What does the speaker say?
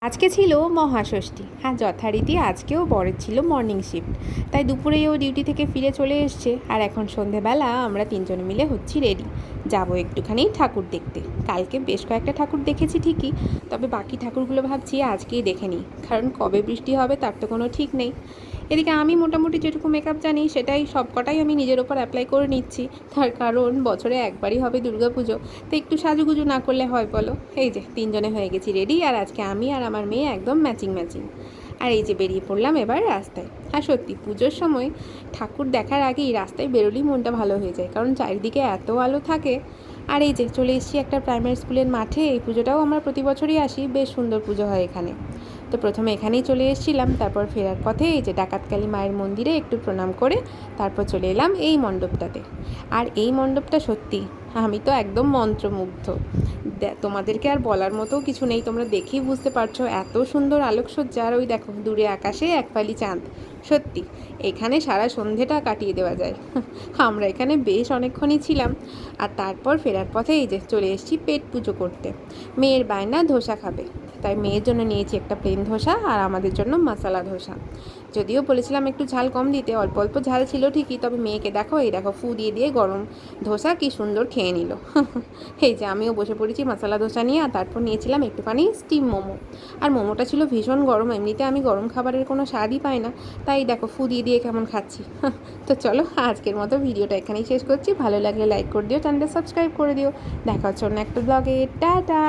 আজকে ছিল মহাষষ্ঠী, আর যথারীতি আজকেও বরের ছিল মর্নিং শিফট, তাই দুপুরেই ও ডিউটি থেকে ফিরে চলে এসছে। আর এখন সন্ধেবেলা আমরা তিনজনে মিলে হচ্ছি রেডি, যাব একটুখানি ঠাকুর দেখতে। কালকে বেশ কয়েকটা ঠাকুর দেখেছি ঠিকই, তবে বাকি ঠাকুরগুলো ভাবছি আজকেই দেখে নিই, কারণ কবে বৃষ্টি হবে তার তো কোনো ঠিক নেই। এদিকে আমি মোটামুটি যেটুকু মেকআপ জানি সেটাই সবকটাই আমি নিজের ওপর অ্যাপ্লাই করে নিচ্ছি, তার কারণ বছরে একবারই হবে দুর্গাপুজো, তো একটু সাজুগুজু না করলে হয় বলো। এই যে তিনজনে হয়ে গেছি রেডি, আর আজকে আমি আর আমার মেয়ে একদম ম্যাচিং ম্যাচিং। আর এই যে বেরিয়ে পড়লাম এবার রাস্তায়। আর সত্যি পুজোর সময় ঠাকুর দেখার আগেই রাস্তায় বেরোলেই মনটা ভালো হয়ে যায়, কারণ চারিদিকে এত আলো থাকে। আর এই যে চলে এসেছি একটা প্রাইমারি স্কুলের মাঠে। এই পুজোটাও আমরা প্রতি বছরই আসি, বেশ সুন্দর পুজো হয় এখানে। তো প্রথমে এখানেই চলে এসেছিলাম, তারপর ফেরার পথে এই যে ডাকাতকালী মায়ের মন্দিরে একটু প্রণাম করে তারপর চলে এলাম এই মণ্ডপটাতে। আর এই মণ্ডপটা সত্যি আমি তো একদম মন্ত্রমুগ্ধ। তোমাদেরকে আর বলার মতো কিছু নেই, তোমরা দেখেই বুঝতে পারছো এত সুন্দর আলোকসজ্জা। আর ওই দেখো দূরে আকাশে এক ফালি চাঁদ। সত্যি এখানে সারা সন্ধেটা কাটিয়ে দেওয়া যায়। আমরা এখানে বেশ অনেকক্ষণই ছিলাম। আর তারপর ফেরার পথে এই যে চলে এসেছি পেট পুজো করতে। মেয়ের বায়না ধোসা খাবে, তাই মেয়ের জন্য নিয়েছি একটা প্লেন ধোসা, আর আমাদের জন্য মশলা ধোসা। যদিও বলেছিলাম একটু ঝাল কম দিতে, অল্প অল্প ঝাল ছিল ঠিকই, তবে মেয়েকে দেখো এই দেখো ফু দিয়ে দিয়ে গরম ধোসা কি সুন্দর খেয়ে নিল। এই যে আমিও বসে পড়েছি মশলা ধোসা নিয়ে, আর তারপর নিয়েছিলাম একটুখানি স্টিম মোমো। আর মোমোটা ছিল ভীষণ গরম, এমনিতে আমি গরম খাবারের কোনো স্বাদই পাই না, তাই দেখো ফু দিয়ে দিয়ে কেমন খাচ্ছি। তো চলো আজকের মতো ভিডিওটা এখানেই শেষ করছি। ভালো লাগলে লাইক করে দিও, চ্যানেলটা সাবস্ক্রাইব করে দিও। দেখা হচ্ছে অন্য একটা ব্লগে। টাটা।